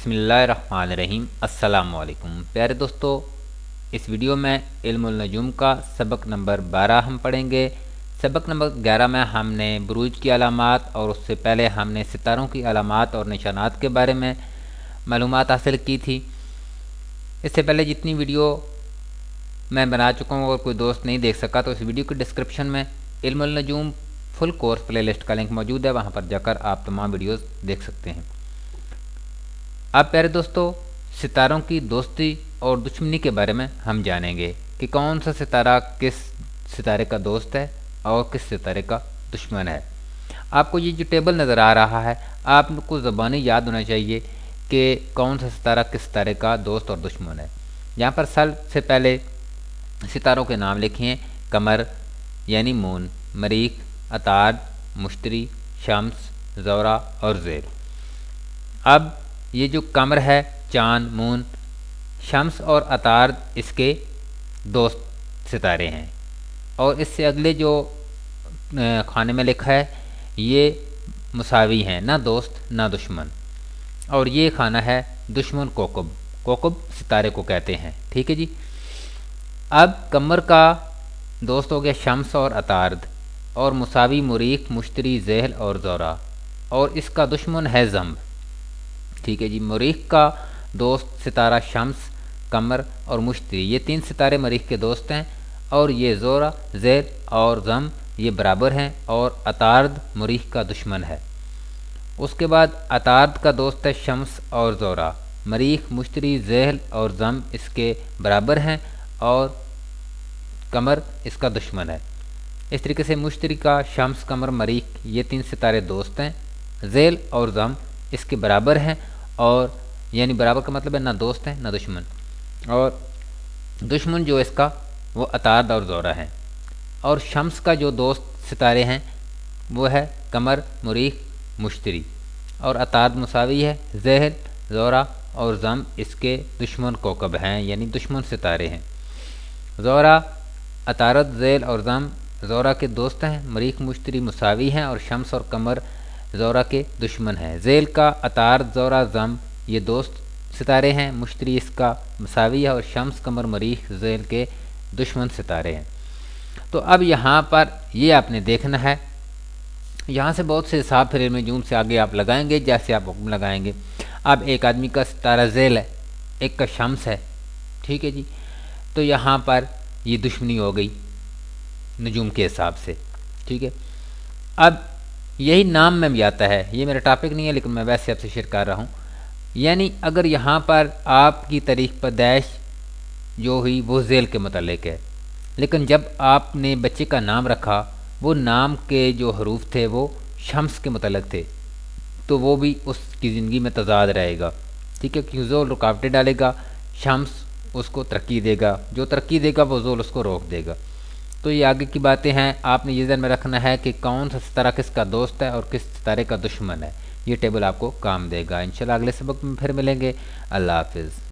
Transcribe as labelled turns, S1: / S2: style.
S1: बिस्मिल्लाहिर्रहमानिर्रहीम। अस्सलाम वालेकुम प्यारे दोस्तों, इस वीडियो में इल्मुल नजूम का सबक नंबर 12 हम पढ़ेंगे। सबक नंबर 11 में हमने बुरूज की अलामात और उससे पहले हमने सितारों की अलामात और निशानात के बारे में मालूमात हासिल की थी। इससे पहले जितनी वीडियो मैं बना चुका हूँ, अगर कोई दोस्त नहीं देख सका तो इस वीडियो के डिस्क्रिप्शन में इल्मुल नजूम फुल कोर्स प्लेलिस्ट का लिंक मौजूद है, वहाँ पर जाकर आप तमाम वीडियोस देख सकते हैं। अब प्यारे दोस्तों, सितारों की दोस्ती और दुश्मनी के बारे में हम जानेंगे कि कौन सा सितारा किस सितारे का दोस्त है और किस सितारे का दुश्मन है। आपको ये जो टेबल नज़र आ रहा है, आपको ज़बानी याद होना चाहिए कि कौन सा सितारा किस सितारे का दोस्त और दुश्मन है। यहाँ पर सबसे पहले सितारों के नाम लिखे हैं: कमर यानी मून, मरीख, अताद, मुश्तरी, शम्स, ज़ोरा और ज़ेल। अब ये जो कमर है, चाँद, मून, शम्स और अताद इसके दोस्त सितारे हैं, और इससे अगले जो खाने में लिखा है ये मुसावी हैं, ना दोस्त ना दुश्मन। और ये खाना है दुश्मन कोकब, कोकब सितारे को कहते हैं। ठीक है जी। अब कमर का दोस्त हो गया शम्स और अतार्द, और मुसावी मुरीख, मुश्तरी, ज़ेल और ज़ोरा, और इसका दुश्मन है ज़म्ब। ठीक है जी। मरीख का दोस्त सितारा शम्स, कमर और मुश्तरी, ये तीन सितारे मरीख के दोस्त हैं, और ये ज़ोरा, ज़ेल और ज़म ये बराबर हैं, और अतार्द मरीख का दुश्मन है। उसके बाद अतार्द का दोस्त है शम्स और ज़ोरा, मरीख, मुश्तरी, ज़ेल और ज़म इसके बराबर हैं, और कमर इसका दुश्मन है। इस तरीके से मुश्तरी का शम्स, कमर, मरीख ये तीन सितारे दोस्त हैं, ज़ेल और ज़म इसके बराबर हैं, और यानी बराबर का मतलब है ना दोस्त है ना दुश्मन, और दुश्मन जो इसका वो अताद और ज़ोरा है। और शम्स का जो दोस्त सितारे हैं वो है कमर, मुरीख, मुश्तरी, और अताद मुसावी है, ज़ेल, ज़ोरा और ज़म इसके दुश्मन कोकब हैं, यानी दुश्मन सितारे हैं। ज़ोरा, अतारद, ज़ेल और ज़म ज़ोरा के दोस्त हैं, मरीख, मुश्तरी मुसावी हैं, और शम्स और कमर ज़ोरा के दुश्मन हैं। ज़ेल का अतार्द, ज़ोरा, ज़म ये दोस्त सितारे हैं, मुश्तरी इसका मुसावी है, और शम्स, कमर, मरीख, ज़ेल के दुश्मन सितारे हैं। तो अब यहाँ पर ये आपने देखना है, यहाँ से बहुत से हिसाब फिर इल्म नजूम से आगे आप लगाएंगे, जैसे आप हुक्म लगाएंगे। अब एक आदमी का सितारा ज़ेल है, एक का शम्स है। ठीक है जी। तो यहाँ पर ये दुश्मनी हो गई नजूम के हिसाब से। ठीक है। अब यही नाम में भी आता है, ये मेरा टॉपिक नहीं है लेकिन मैं वैसे आपसे शेयर कर रहा हूँ। यानी अगर यहाँ पर आपकी तारीख़ पैदैश जो हुई वो ज़ेल के मुतालिक है, लेकिन जब आपने बच्चे का नाम रखा वो नाम के जो हरूफ थे वो शम्स के मुतालिक थे, तो वो भी उसकी ज़िंदगी में तज़ाद रहेगा। ठीक है। क्योंकि ज़ोल रुकावटें डालेगा, शम्स उसको तरक्की देगा, जो तरक्की देगा वो ज़ोल उसको रोक देगा। तो ये आगे की बातें हैं, आपने ये ध्यान में रखना है कि कौन सा सितारा किसका दोस्त है और किस सितारे का दुश्मन है। ये टेबल आपको काम देगा। इंशाल्लाह अगले सबक में फिर मिलेंगे। अल्लाह हाफिज़।